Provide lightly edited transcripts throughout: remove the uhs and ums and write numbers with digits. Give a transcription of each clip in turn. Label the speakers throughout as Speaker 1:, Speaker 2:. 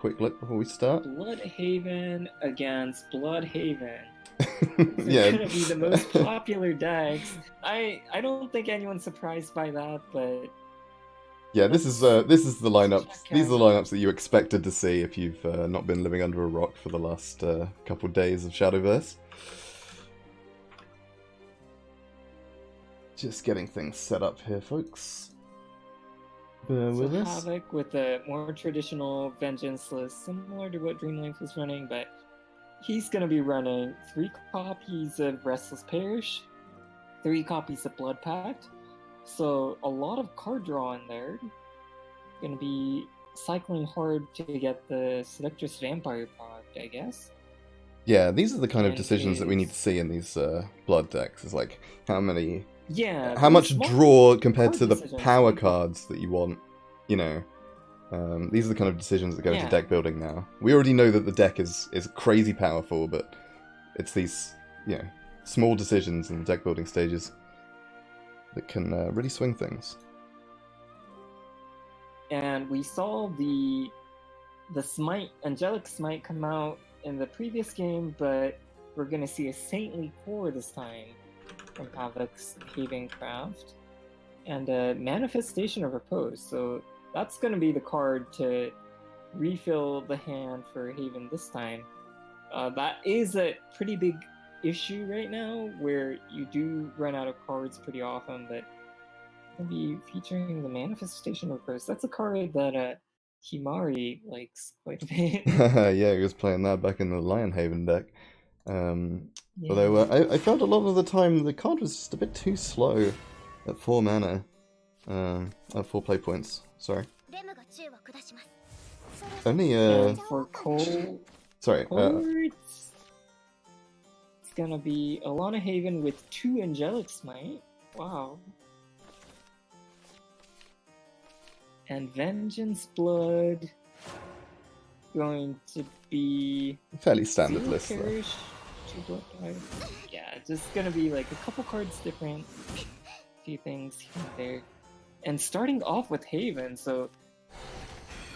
Speaker 1: quick look before we start.
Speaker 2: Bloodhaven against Bloodhaven.
Speaker 1: Yeah.
Speaker 2: Gonna be the most popular decks. I don't think anyone's surprised by that, but
Speaker 1: yeah, this is the lineups. These are the
Speaker 2: out.
Speaker 1: lineups that you expected to see if you've not been living under a rock for the last couple days of Shadowverse. Just getting things set up here, folks. Bear with us.
Speaker 2: Havoc with a more traditional Vengeance list, similar to what Dreamlife was running, but he's going to be running 3 copies of Restless Parish, 3 copies of Blood Pact, so a lot of card draw in there. Going to be cycling hard to get the Seductress Vampire pod, I guess.
Speaker 1: Yeah, these are the kind of decisions that we need to see in these blood decks. It's like how many...
Speaker 2: Yeah.
Speaker 1: How much draw compared to the
Speaker 2: decisions.
Speaker 1: power cards that you want, you know. These are the kind of decisions that go into deck building now. We already know that the deck is crazy powerful, but it's these, you know, small decisions in the deck building stages that can really swing things.
Speaker 2: And we saw the Smite, Angelic Smite come out in the previous game, but we're going to see a Saintly Core this time from Havoc's Haven Craft, and a Manifestation of Repose. So that's going to be the card to refill the hand for Haven this time. That is a pretty big issue right now, where you do run out of cards pretty often, but going to be featuring the Manifestation of Repose. That's a card that Himari likes quite a bit.
Speaker 1: Yeah, he was playing that back in the Lionhaven deck. Although I felt a lot of the time the card was just a bit too slow at 4 mana. At 4 play points, sorry. Only
Speaker 2: for Cole...
Speaker 1: Sorry,
Speaker 2: it's gonna be Alana Haven with 2 Angelic Smite. Wow. And Vengeance Blood going to be
Speaker 1: fairly standard list though.
Speaker 2: Parish, 2 Blood. Yeah, just gonna be like a couple cards different, a few things here and there. And starting off with Haven, so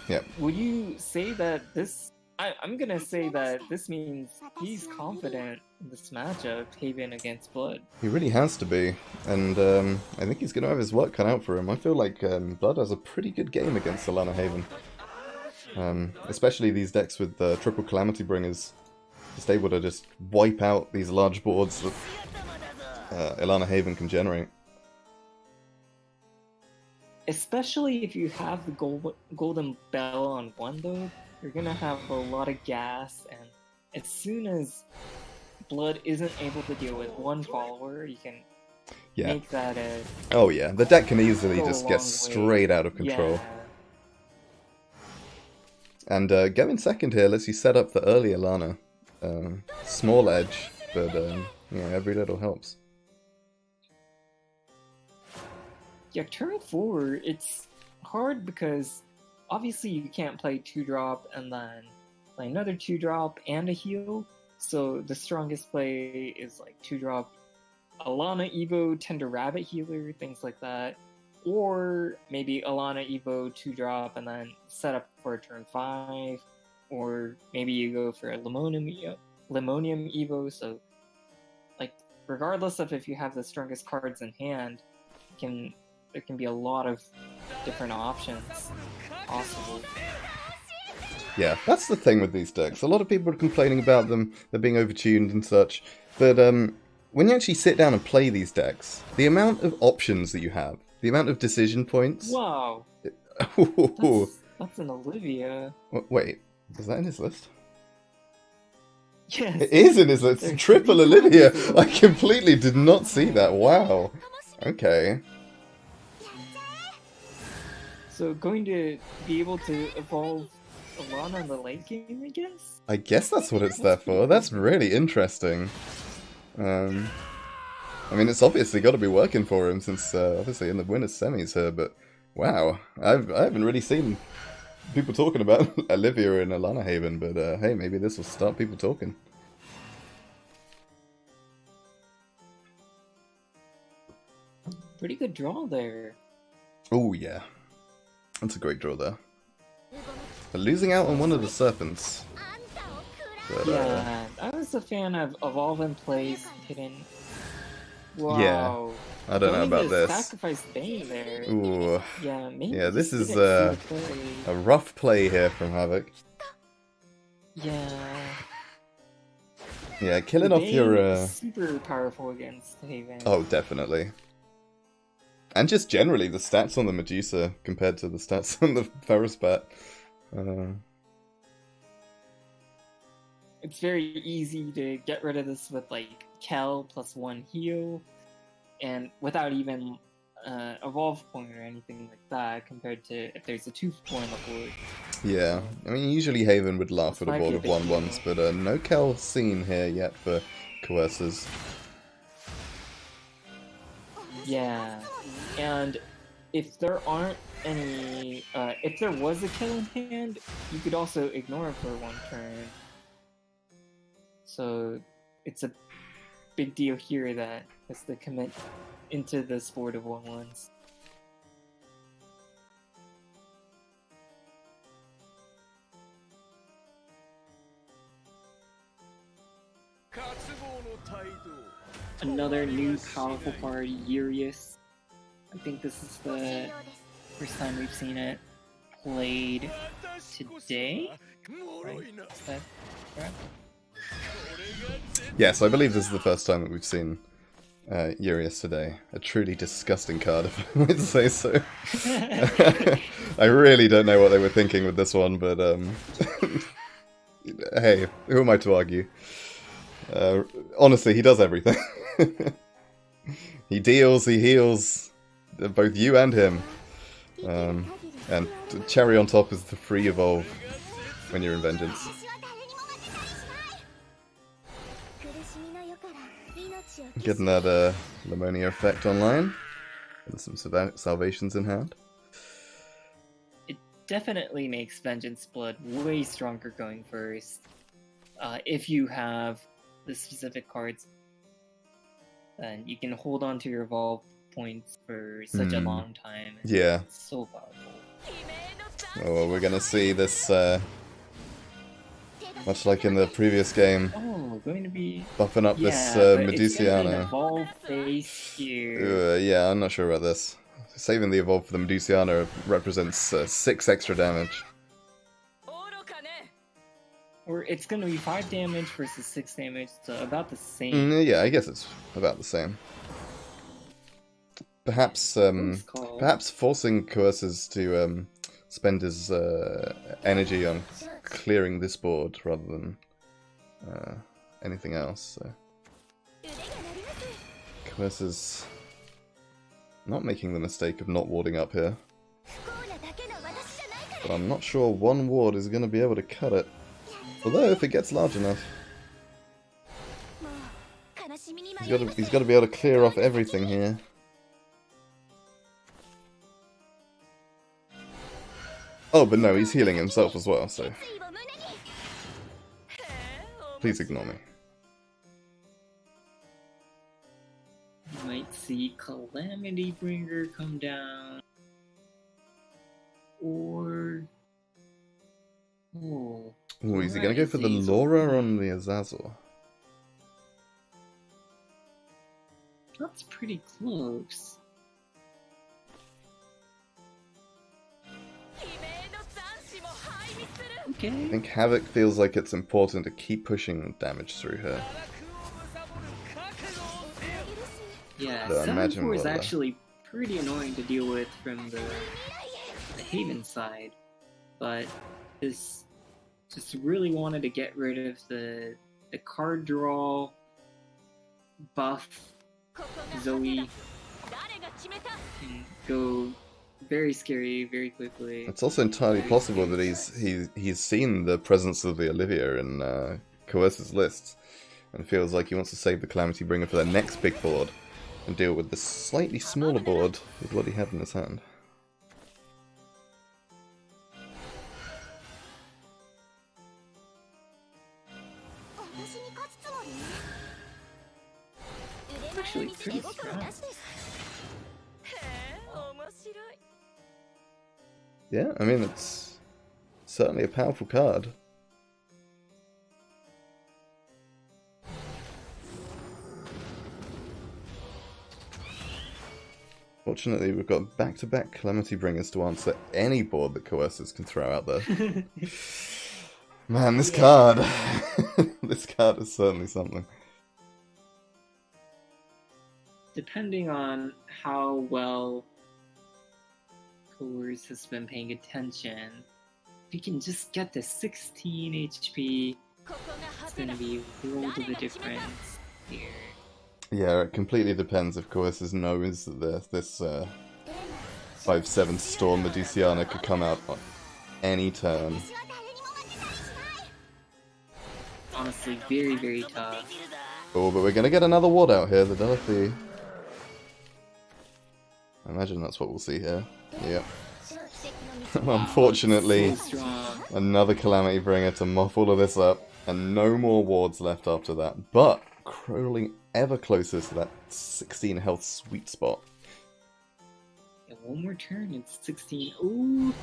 Speaker 1: yeah.
Speaker 2: Would you say that this... I'm gonna say that this means he's confident in this matchup, Haven against Blood.
Speaker 1: He really has to be, and I think he's gonna have his work cut out for him. I feel like Blood has a pretty good game against Alana Haven. Especially these decks with triple Calamity Bringers, just able to just wipe out these large boards that Alana Haven can generate.
Speaker 2: Especially if you have the Golden Bell on one, though, you're gonna have a lot of gas, and as soon as Blood isn't able to deal with one follower, you can make that a...
Speaker 1: Oh yeah, the deck can easily just get straight out of control.
Speaker 2: Yeah.
Speaker 1: And going second here lets you set up the early Alana. Small edge, but yeah, every little helps.
Speaker 2: Yeah, turn 4, it's hard because obviously you can't play 2-drop and then play another 2-drop and a heal. So the strongest play is like 2-drop Alana Evo, Tender Rabbit Healer, things like that. Or maybe Alana Evo 2-drop and then set up for a turn 5. Or maybe you go for a Lemonium Evo. So, like, regardless of if you have the strongest cards in hand, there can be a lot of different options possible.
Speaker 1: Yeah, that's the thing with these decks. A lot of people are complaining about them, they're being overtuned and such, but when you actually sit down and play these decks, the amount of options that you have, the amount of decision points...
Speaker 2: Wow! That's an Olivia.
Speaker 1: Wait, is that in his list?
Speaker 2: Yes!
Speaker 1: It is in his list! It's triple Olivia! I completely did not see that, wow! Okay.
Speaker 2: So going to be able to evolve Alana in the late game, I guess?
Speaker 1: I guess that's what it's there for. That's really interesting. I mean, it's obviously got to be working for him since, obviously, in the winner's semis here, but wow. I haven't really seen people talking about Olivia and Alana Haven, but hey, maybe this will start people talking.
Speaker 2: Pretty good draw there.
Speaker 1: Oh, yeah. That's a great draw there. But losing out on one of the serpents. But,
Speaker 2: Yeah, I was a fan of Evolve in Place, Hidden. Wow.
Speaker 1: Yeah, I don't know
Speaker 2: Going
Speaker 1: about
Speaker 2: to
Speaker 1: this.
Speaker 2: Sacrifice Bane there.
Speaker 1: Ooh.
Speaker 2: Yeah, maybe
Speaker 1: Yeah, this
Speaker 2: just
Speaker 1: is
Speaker 2: didn't see the play.
Speaker 1: a rough play here from Havoc.
Speaker 2: Yeah.
Speaker 1: Yeah, killing
Speaker 2: Bane
Speaker 1: off your...
Speaker 2: is super powerful against Haven.
Speaker 1: Oh, definitely. And just generally, the stats on the Medusa compared to the stats on the Ferrosbat.
Speaker 2: It's very easy to get rid of this with like Kel plus 1 heal, and without even evolve point or anything like that, compared to if there's a 2-4 on the board.
Speaker 1: Yeah, I mean, usually Haven would laugh at a
Speaker 2: Might
Speaker 1: board
Speaker 2: be a
Speaker 1: of
Speaker 2: big
Speaker 1: 1/1s,
Speaker 2: deal.
Speaker 1: but no Kel seen here yet for Coercezz.
Speaker 2: Yeah, and if there aren't any, if there was a kill in hand, you could also ignore it for 1 turn. So it's a big deal here that has to commit into the sport of 1/1s. Another new powerful card, Urius. I think this is the first time we've seen it played today. Right? Is that correct?
Speaker 1: Yes, I believe this is the first time that we've seen Urius today. A truly disgusting card, if I might say so. I really don't know what they were thinking with this one, but hey, who am I to argue? Honestly, he does everything. He deals, he heals, both you and him. And cherry on top is the free evolve when you're in Vengeance. Getting that Lamonia effect online, and some salvations in hand.
Speaker 2: It definitely makes Vengeance Blood way stronger going first. If you have the specific cards, then you can hold on to your evolve points for such a long time.
Speaker 1: Yeah.
Speaker 2: It's so powerful.
Speaker 1: Oh, well, we're gonna see this, much like in the previous game,
Speaker 2: Going to be
Speaker 1: buffing up this
Speaker 2: but it's
Speaker 1: Medusiana.
Speaker 2: gonna be an evolve phase here.
Speaker 1: Yeah, I'm not sure about this. Saving the evolve for the Medusiana represents 6 extra damage.
Speaker 2: Or it's gonna be 5 damage versus 6 damage, so about the same.
Speaker 1: Yeah, I guess it's about the same. Perhaps, perhaps forcing Coercezz to spend his energy on clearing this board rather than anything else. So. Coercezz not making the mistake of not warding up here. But I'm not sure 1 ward is going to be able to cut it. Although, if it gets large enough, he's got to be able to clear off everything here. Oh, but no, he's healing himself as well, so... Please ignore me.
Speaker 2: You might see Calamity Bringer come down. Or... Oh,
Speaker 1: Ooh, is he going to go for the Laura on the Azazel?
Speaker 2: that's pretty close. Okay.
Speaker 1: I think Havoc feels like it's important to keep pushing damage through her.
Speaker 2: Yeah,
Speaker 1: Though I imagine
Speaker 2: 7-4 is
Speaker 1: we'll,
Speaker 2: actually pretty annoying to deal with from the Haven side, but this just really wanted to get rid of the card draw buff Zoe and go very scary very quickly.
Speaker 1: It's also entirely possible that he's seen the presence of the Olivia in Coercezz's lists and feels like he wants to save the Calamity Bringer for the next big board and deal with the slightly smaller board with what he had in his hand.
Speaker 2: Actually pretty strong.
Speaker 1: Yeah, I mean, it's certainly a powerful card. Fortunately, we've got back-to-back Calamity Bringers to answer any board that Coercezz can throw out there. Man, this card... this card is certainly something.
Speaker 2: Depending on how well Coercezz has been paying attention, if you can just get to 16 HP, it's going to be a world of a difference here.
Speaker 1: Yeah, it completely depends if Coercezz knows that this 5/7 Storm Medusiana could come out on any turn.
Speaker 2: Honestly, very, very tough.
Speaker 1: Oh, but we're going to get another ward out here, the Delphi. I imagine that's what we'll see here. Yep. Unfortunately,
Speaker 2: So
Speaker 1: another Calamity Bringer to muff all of this up, and no more wards left after that. But crawling ever closer to that 16 health sweet spot.
Speaker 2: yeah, one more turn, it's 16. Ooh,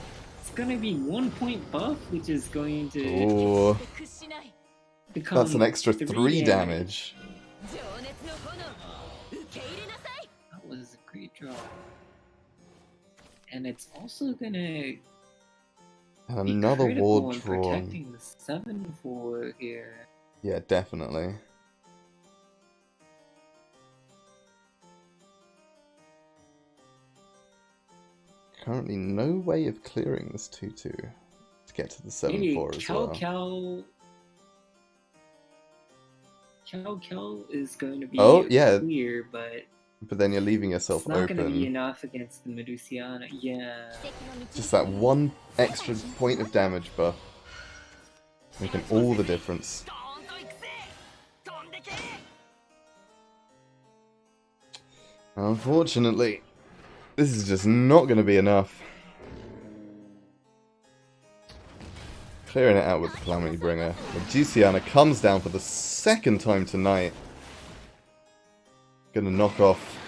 Speaker 2: it's gonna be 1 point buff, which is going to
Speaker 1: Ooh,
Speaker 2: become
Speaker 1: that's an extra 3 damage.
Speaker 2: That was a great draw. And it's also gonna
Speaker 1: And
Speaker 2: be
Speaker 1: another
Speaker 2: critical
Speaker 1: ward
Speaker 2: in
Speaker 1: drawn.
Speaker 2: protecting the 7/4 here.
Speaker 1: Yeah, definitely. Currently no way of clearing this 2/2 to get to the 7/4 as well.
Speaker 2: Cal is going to be clear, but
Speaker 1: But then you're leaving yourself
Speaker 2: it's not going to be
Speaker 1: open.
Speaker 2: enough against the Medusiana. Yeah.
Speaker 1: Just that one extra point of damage buff. Making all the difference. Unfortunately, this is just not going to be enough. Clearing it out with the Calamity Bringer. Medusiana comes down for the second time tonight. Gonna knock off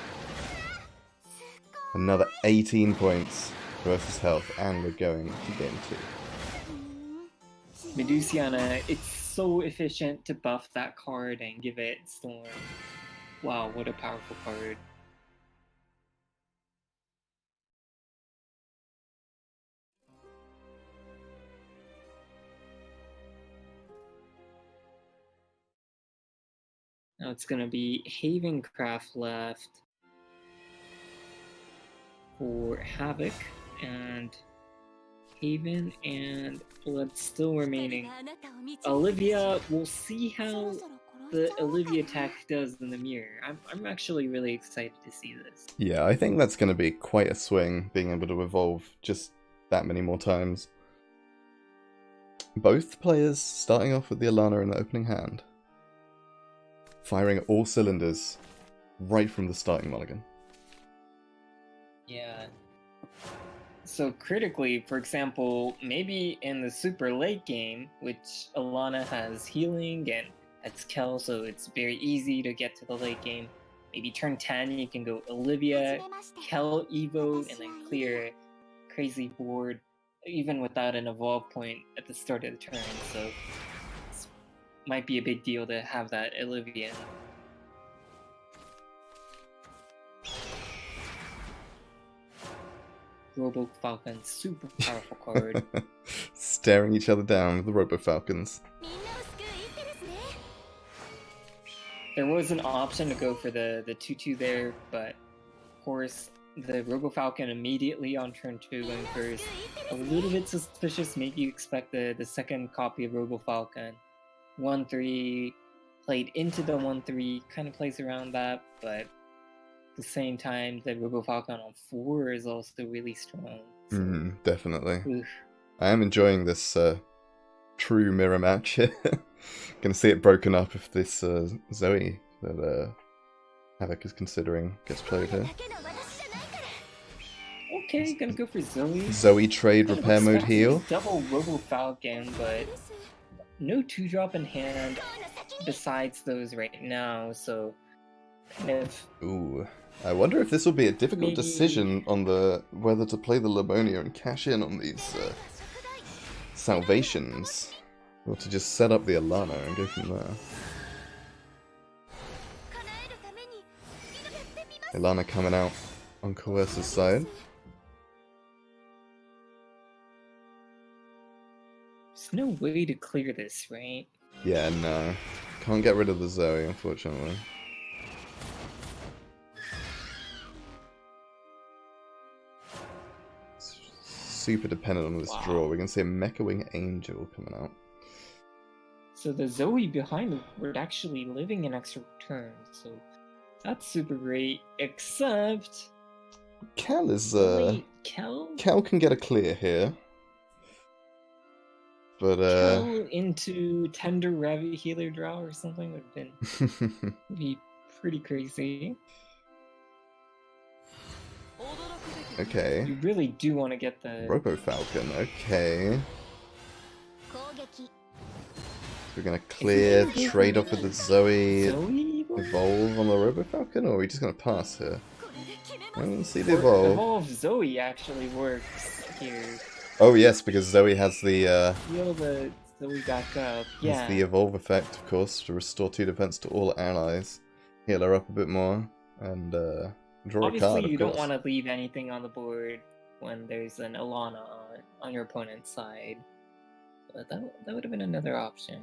Speaker 1: another 18 points versus health, and we're going to game 2.
Speaker 2: Medusiana, it's so efficient to buff that card and give it Storm. Wow, what a powerful card. Now it's gonna be Havencraft left for Havoc and Haven, and Blood still remaining. Olivia, we'll see how the Olivia attack does in the mirror. I'm actually really excited to see this.
Speaker 1: Yeah, I think that's going to be quite a swing, being able to evolve just that many more times. Both players starting off with the Alana in the opening hand. Firing all cylinders right from the starting mulligan.
Speaker 2: Yeah. So critically, for example, maybe in the super late game, which Alana has healing and has Kel, so it's very easy to get to the late game. Maybe turn 10, you can go Olivia, Kel, Evo, and then clear a crazy board, even without an evolve point at the start of the turn. So it might be a big deal to have that Olivia. Robo Falcon, super powerful card.
Speaker 1: Staring each other down with the Robo Falcons.
Speaker 2: There was an option to go for the 2/2 there, but of course the Robo Falcon immediately on turn 2 going first. A little bit suspicious, maybe you expect the second copy of Robo Falcon. 1/3 played into the 1/3, kind of plays around that, but at the same time the Robo Falcon on 4 is also really strong. So,
Speaker 1: Definitely.
Speaker 2: oof.
Speaker 1: I am enjoying this true mirror match here. Gonna see it broken up if this Zoe that Havoc is considering gets played here.
Speaker 2: Okay, gonna go for Zoe.
Speaker 1: Zoe trade repair mode heal.
Speaker 2: Double Robo Falcon, but no 2-drop in hand besides those right now, so kind of.
Speaker 1: Ooh. I wonder if this will be a difficult
Speaker 2: Maybe-
Speaker 1: decision on the whether to play the Lamonia and cash in on these salvations. Or to just set up the Alana and go from there. Alana coming out on Coercezz's side.
Speaker 2: There's no way to clear this, right?
Speaker 1: Yeah, no. Can't get rid of the Zoe, unfortunately. It's super dependent on this draw. We can see a Mecha Wing Angel coming out.
Speaker 2: So the Zoe behind we're actually living an extra turn, so that's super great, except...
Speaker 1: Cal is,
Speaker 2: Wait, Cal?
Speaker 1: Cal can get a clear here. But,
Speaker 2: Cal into Tender Rabbit Healer draw or something would have be pretty crazy.
Speaker 1: Okay.
Speaker 2: You really do want to get the...
Speaker 1: Robo Falcon, okay. We're gonna clear, trade off with the Zoe, evolve on the Robo Falcon, or are we just gonna pass here? Let's see the evolve.
Speaker 2: Evolve Zoe actually works here.
Speaker 1: Oh yes, because Zoe has the
Speaker 2: Heal the Zoe back up. Yeah.
Speaker 1: has the evolve effect, of course, to restore 2 defense to all allies, heal her up a bit more, and draw
Speaker 2: Obviously,
Speaker 1: a card. Obviously,
Speaker 2: you don't want to leave anything on the board when there's an Alana on your opponent's side. But that would have been another option.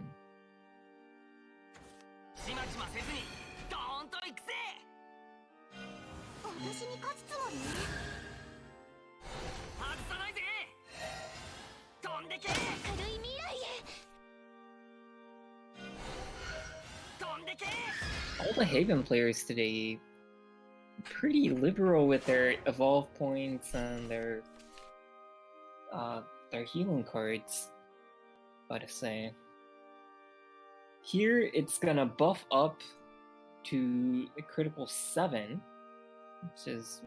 Speaker 2: All the Haven players today pretty liberal with their evolve points and their healing cards, gotta say. Here it's gonna buff up to a critical 7, which is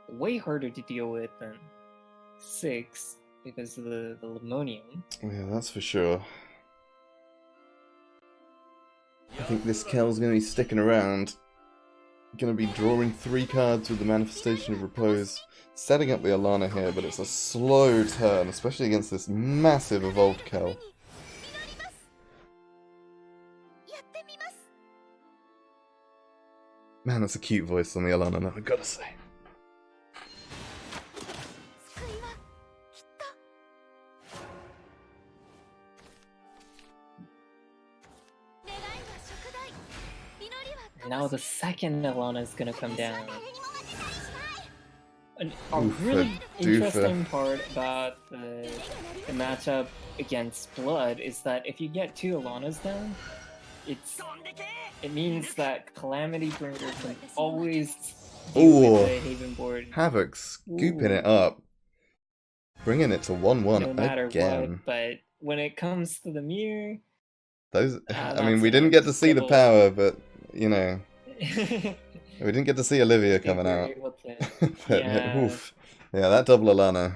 Speaker 2: way harder to deal with than 6 because of the Limonium.
Speaker 1: Yeah, that's for sure. I think this Kel's gonna be sticking around. Gonna be drawing 3 cards with the Manifestation of Repose, setting up the Alana here, but it's a slow turn, especially against this massive evolved Kel. Man, that's a cute voice on the Alana now, I've gotta say.
Speaker 2: Now the second Alana is gonna come down. A
Speaker 1: Oof,
Speaker 2: really interesting part about the matchup against Blood is that if you get 2 Alanas down, it means that Calamity Bringer can always deal with the Haven board.
Speaker 1: Havoc scooping it up. Bringing it to 1-1
Speaker 2: no matter
Speaker 1: again.
Speaker 2: What, but when it comes to the mirror...
Speaker 1: Those, I mean, we didn't get to see the power, but, you know... We didn't get to see Olivia coming out. But,
Speaker 2: yeah.
Speaker 1: Oof. Yeah, that double Alana.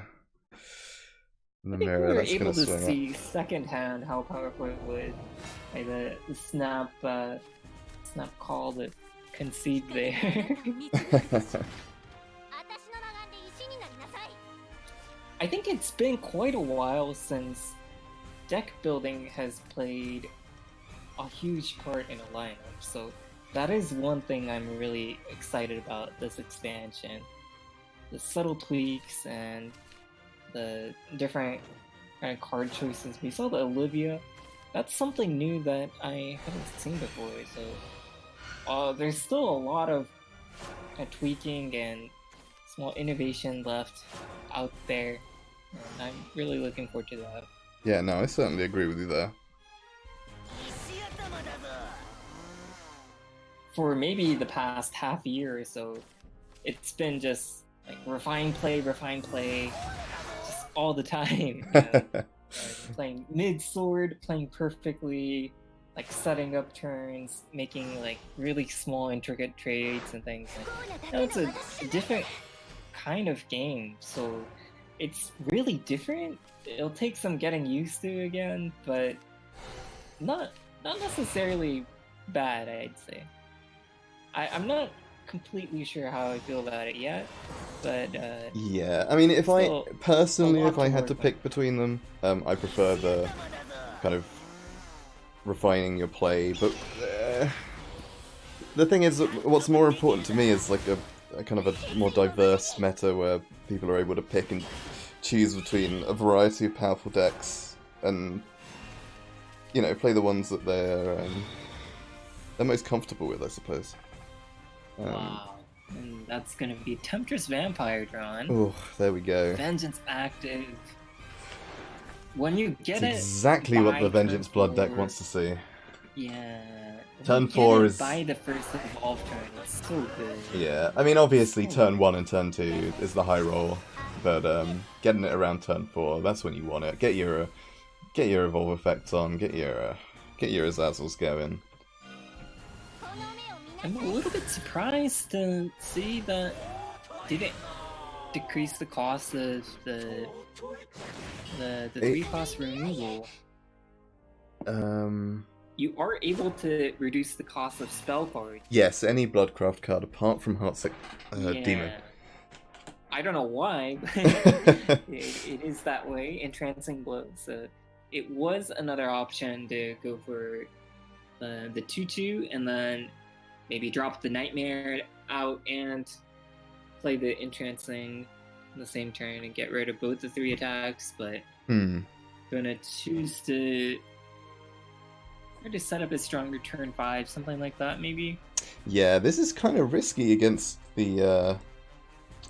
Speaker 1: In the mirror,
Speaker 2: we were
Speaker 1: that's
Speaker 2: able
Speaker 1: gonna
Speaker 2: to
Speaker 1: swing
Speaker 2: see secondhand how powerful it was. Like the snap call that conceived there. I think it's been quite a while since deck building has played a huge part in a lineup, so that is one thing I'm really excited about this expansion. The subtle tweaks and the different kind of card choices. We saw the Olivia. That's something new that I haven't seen before, so there's still a lot of tweaking and small innovation left out there, and I'm really looking forward to that.
Speaker 1: Yeah, no, I certainly agree with you there.
Speaker 2: For maybe the past half year or so, it's been just like refine play, just all the time. Playing mid-sword, playing perfectly, like setting up turns, making like really small intricate trades and things. And it's a different kind of game, so it's really different. It'll take some getting used to again, but not necessarily bad, I'd say. I'm not completely sure how I feel about it yet, but
Speaker 1: Yeah, I mean, if
Speaker 2: still
Speaker 1: I personally,
Speaker 2: a lot
Speaker 1: if I
Speaker 2: to
Speaker 1: had to
Speaker 2: work on.
Speaker 1: pick between them, I prefer the kind of refining your play. But the thing is, what's more important to me is like a kind of a more diverse meta where people are able to pick and choose between a variety of powerful decks and, you know, play the ones that they're most comfortable with, I suppose.
Speaker 2: Wow. And that's gonna be Temptress Vampire drawn.
Speaker 1: Oh, there we go.
Speaker 2: Vengeance active. When you get
Speaker 1: It's
Speaker 2: it
Speaker 1: exactly what
Speaker 2: by
Speaker 1: the Vengeance
Speaker 2: turn
Speaker 1: Blood deck
Speaker 2: 4,
Speaker 1: wants to see.
Speaker 2: yeah. When
Speaker 1: Turn
Speaker 2: you get
Speaker 1: 4
Speaker 2: it
Speaker 1: is...
Speaker 2: by the first evolve turn, it's so good.
Speaker 1: Yeah, I mean, obviously
Speaker 2: So
Speaker 1: turn 1 and turn 2 is the high roll, but getting it around turn 4, that's when you want it. Get your evolve effects on, get your Azazel's going.
Speaker 2: I'm a little bit surprised to see that didn't decrease the cost of the 3-cost removal. You are able to reduce the cost of spell cards.
Speaker 1: Yes, any Bloodcraft card apart from Heartsick Demon.
Speaker 2: I don't know why, but it is that way in Trancing Blow. So it was another option to go for the 2/2 and then maybe drop the Nightmare out and play the Entrancing in the same turn and get rid of both the 3 attacks, but gonna choose to try to set up a stronger turn 5, something like that maybe.
Speaker 1: Yeah, this is kind of risky against the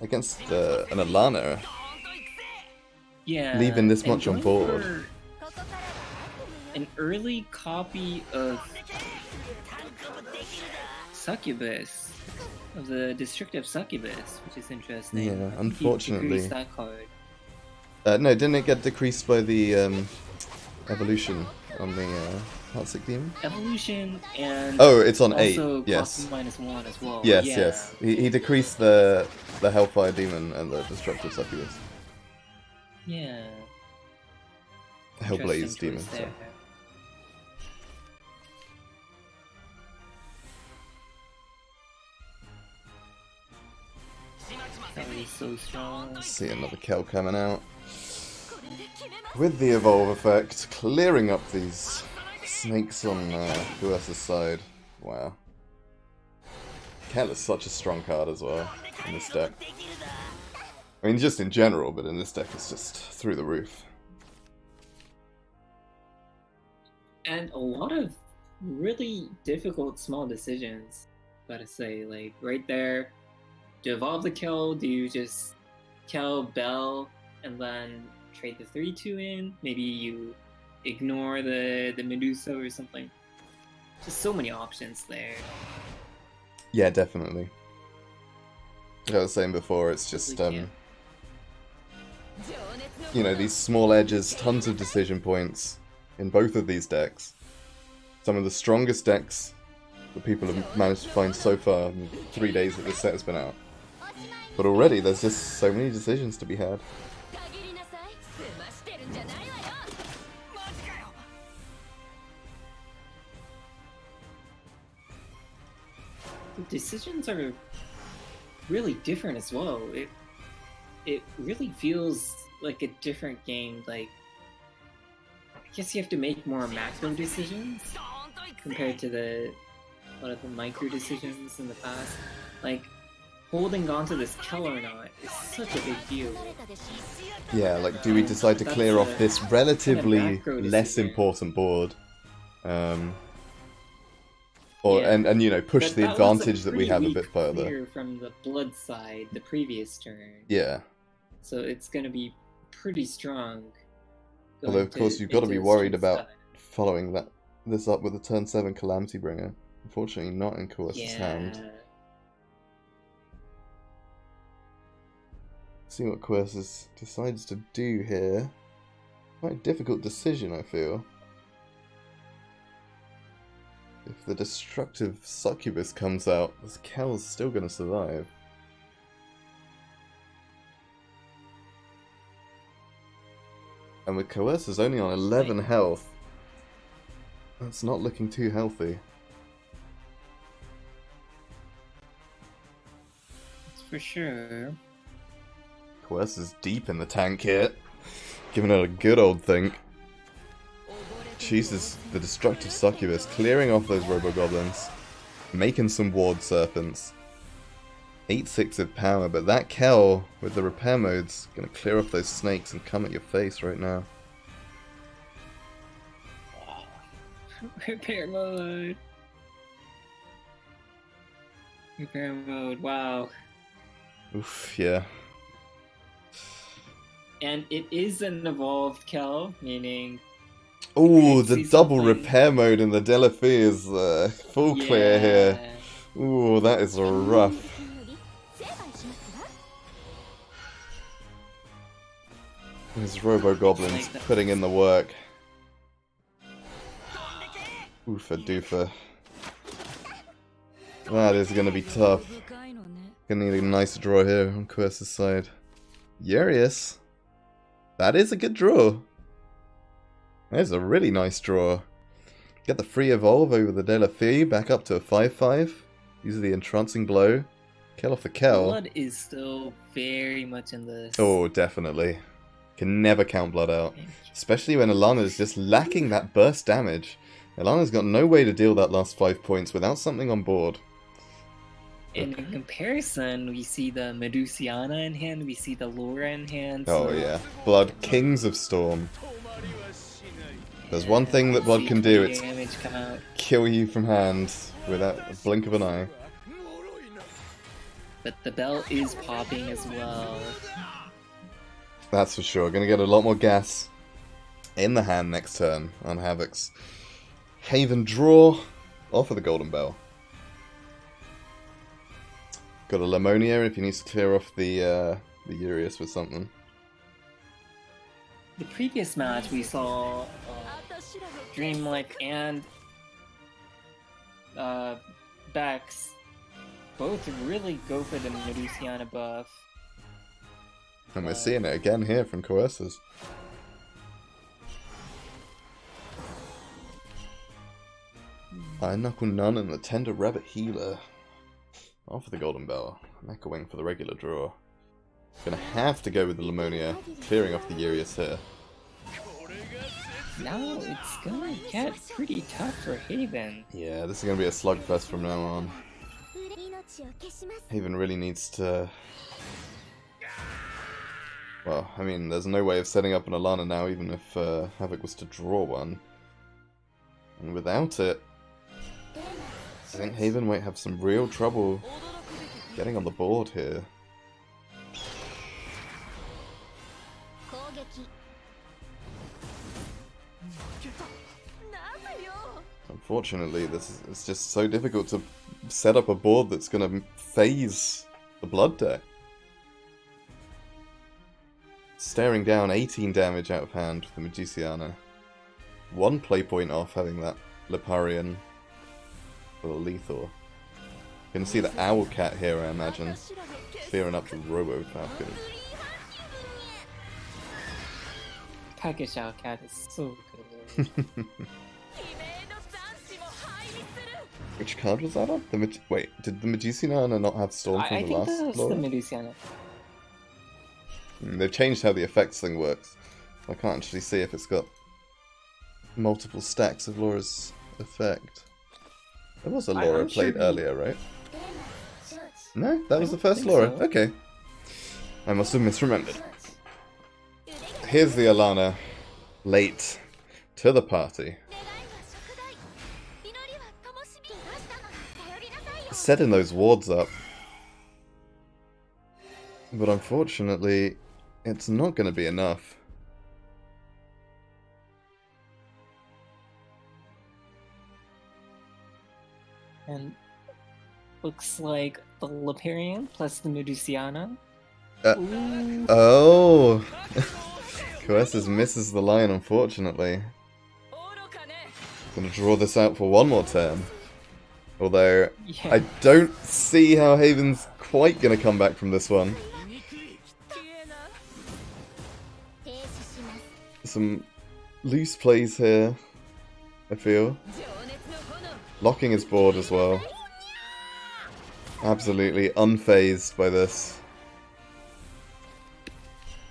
Speaker 1: an Alana.
Speaker 2: Yeah,
Speaker 1: leaving this much on board.
Speaker 2: An early copy of Succubus, of the Destructive Succubus, which is interesting.
Speaker 1: Yeah, unfortunately.
Speaker 2: Decreased that card.
Speaker 1: No, didn't it get decreased by the evolution on the Heartsick Demon?
Speaker 2: Evolution and
Speaker 1: oh, it's on
Speaker 2: also
Speaker 1: 8. Yes.
Speaker 2: -1 as well.
Speaker 1: Yes,
Speaker 2: yeah.
Speaker 1: yes. He decreased the Hellfire Demon and the Destructive Succubus.
Speaker 2: Yeah.
Speaker 1: Hellblaze Demon. So.
Speaker 2: That was so strong.
Speaker 1: See another Kel coming out. With the Evolve effect, clearing up these snakes on Coercezz's side. Wow. Kel is such a strong card as well in this deck. I mean, just in general, but in this deck it's just through the roof.
Speaker 2: And a lot of really difficult small decisions, gotta say. Like, right there, to evolve the Kel, do you just Kel Bell and then trade the 3/2 in? Maybe you ignore the Medusa or something. Just so many options there.
Speaker 1: Yeah, definitely. Like I was saying before, it's just, you know, these small edges, tons of decision points in both of these decks. Some of the strongest decks that people have managed to find so far in the 3 days that this set has been out. But already there's just so many decisions to be had.
Speaker 2: The decisions are really different as well. It really feels like a different game. Like, I guess you have to make more macro decisions compared to a lot of the micro decisions in the past. Like, holding on to this Kel or not is such a big deal.
Speaker 1: Yeah, like, do we decide to clear off this relatively
Speaker 2: kind of
Speaker 1: less important board? And you know, push
Speaker 2: But
Speaker 1: the
Speaker 2: that was
Speaker 1: advantage that we have a
Speaker 2: pretty
Speaker 1: bit further.
Speaker 2: clear from the blood side the previous turn.
Speaker 1: Yeah.
Speaker 2: So it's going to be pretty strong.
Speaker 1: Although, of course, you've got to be worried about following this up with a turn 7 Calamity Bringer. Unfortunately, not in Coercezz's hand. See what Coercezz decides to do here. Quite a difficult decision, I feel. If the Destructive Succubus comes out, this Kel's still going to survive. And with Coercezz only on 11 health, that's not looking too healthy.
Speaker 2: for sure.
Speaker 1: Coercezz is deep in the tank here. Giving it a good old think. Chooses the Destructive Succubus, clearing off those Robo-Goblins. Making some Ward Serpents. 8/6 of power, but that Kel with the repair mode's gonna clear off those snakes and come at your face right now.
Speaker 2: Repair mode. Repair mode, wow.
Speaker 1: Oof, yeah.
Speaker 2: And it is an evolved Kel, meaning...
Speaker 1: Ooh, the double
Speaker 2: something.
Speaker 1: repair mode in the Delaphi is full clear here. Ooh, that is rough. These Robo-Goblins putting in the work. Oofa doofa. That is going to be tough. Gonna need a nice draw here on Coercezz's side. Urius. That is a good draw. That is a really nice draw. Get the free evolve over the Delaphi, back up to a 5/5. Use the entrancing blow. Kill off the Kel.
Speaker 2: Blood is still very much in this.
Speaker 1: Oh, definitely. Can never count blood out. Especially when Alana is just lacking that burst damage. Alana's got no way to deal that last 5 points without something on board.
Speaker 2: In comparison, we see the Medusiana in hand, we see the Laura in hand.
Speaker 1: Oh yeah. Blood Kings of Storm. There's one thing that blood can do, it's kill you from hand without a blink of an eye.
Speaker 2: But the bell is popping as well.
Speaker 1: That's for sure. Gonna get a lot more gas in the hand next turn on Havoc's. Haven draw off of the Golden Bell. Got a Lamonia if he needs to clear off the Urius with something.
Speaker 2: The previous match we saw Dreamlight and Bex both really go for the Medusiana buff.
Speaker 1: And we're seeing it again here from Coercezz. Iron Knuckle Nun and the Tender Rabbit Healer. Off of the Golden Bell. Echoing for the regular draw. Gonna have to go with the Lamonia, clearing off the Urius here.
Speaker 2: Now it's gonna get pretty tough for Haven.
Speaker 1: Yeah, this is gonna be a slugfest from now on. Haven really needs to... Well, I mean, there's no way of setting up an Alana now, even if Havoc was to draw one. And without it, I think Haven might have some real trouble getting on the board here. Unfortunately, it's just so difficult to set up a board that's going to phase the blood deck. Staring down 18 damage out of hand with the Medusiana. 1 play point off having that Liparian for the Lethor. You can see the Owl Cat here, I imagine. Clearing up the Robo Falcon.
Speaker 2: Package Owl Cat is so good.
Speaker 1: Which card was that on? Wait, did the Medusiana not have Storm from the last
Speaker 2: I think that's the Medusiana.
Speaker 1: They've changed how the effects thing works. I can't actually see if it's got multiple stacks of Laura's effect. There was a Laura played earlier, right? No? That was the first Laura? So. Okay. I must have misremembered. Here's the Alana, late to the party. Setting those wards up. But unfortunately, it's not going to be enough.
Speaker 2: And looks like the Liparian plus the Medusiana.
Speaker 1: Oh! Coercezz misses the line, unfortunately. Gonna draw this out for one more turn. Although, yeah. I don't see how Haven's quite gonna come back from this one. Some loose plays here, I feel. Locking his board as well. Absolutely unfazed by this.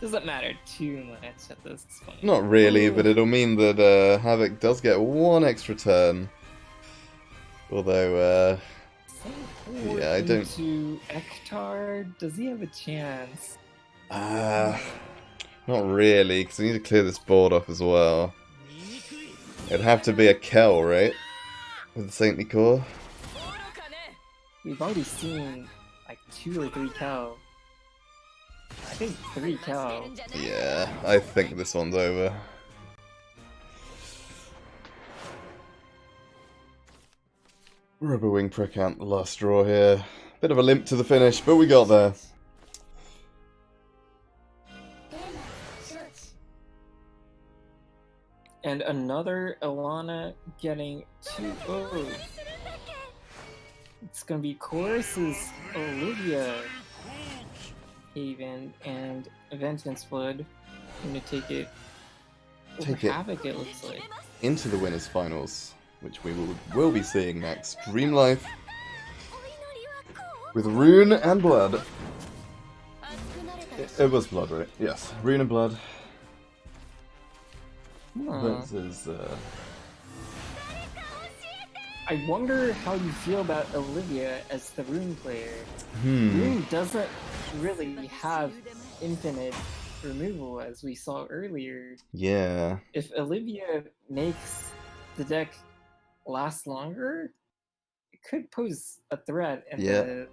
Speaker 2: Doesn't matter too much at this point.
Speaker 1: Not really,
Speaker 2: Ooh.
Speaker 1: but it'll mean that Havoc does get one extra turn. Although, yeah, I don't...
Speaker 2: To Ektar, does he have a chance?
Speaker 1: Not really, because I need to clear this board off as well. It'd have to be a Kel, right? With the Saintly Core.
Speaker 2: We've already seen like 2 or 3 Kel. I think 3 Kel.
Speaker 1: Yeah, I think this one's over. Rubber Wing Precant, the last straw here. Bit of a limp to the finish, but we got there.
Speaker 2: And another Alana getting 2 O's. It's gonna be Coercezz, Olivia, Haven, and Vengeance Blood. I'm gonna take it over Havoc, it looks like.
Speaker 1: Into the winners finals, which we will be seeing next. Dream Life with Rune and Blood. It was Blood, right? Yes, Rune and Blood. Versus,
Speaker 2: I wonder how you feel about Olivia as the Rune player. Rune doesn't really have infinite removal as we saw earlier.
Speaker 1: Yeah.
Speaker 2: If Olivia makes the deck last longer, it could pose a threat in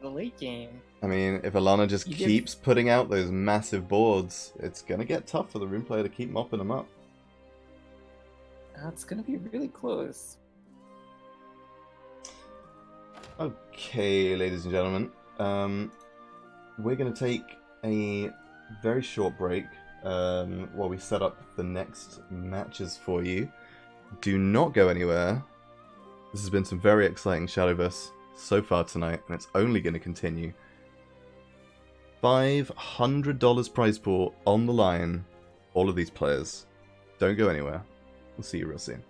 Speaker 2: the late game.
Speaker 1: I mean, if Alana just keeps putting out those massive boards, it's gonna get tough for the Rune player to keep mopping them up.
Speaker 2: It's gonna be really close.
Speaker 1: Okay, ladies and gentlemen, we're going to take a very short break while we set up the next matches for you. Do not go anywhere. This has been some very exciting Shadowverse so far tonight, and it's only going to continue. $500 prize pool on the line, all of these players. Don't go anywhere. We'll see you real soon.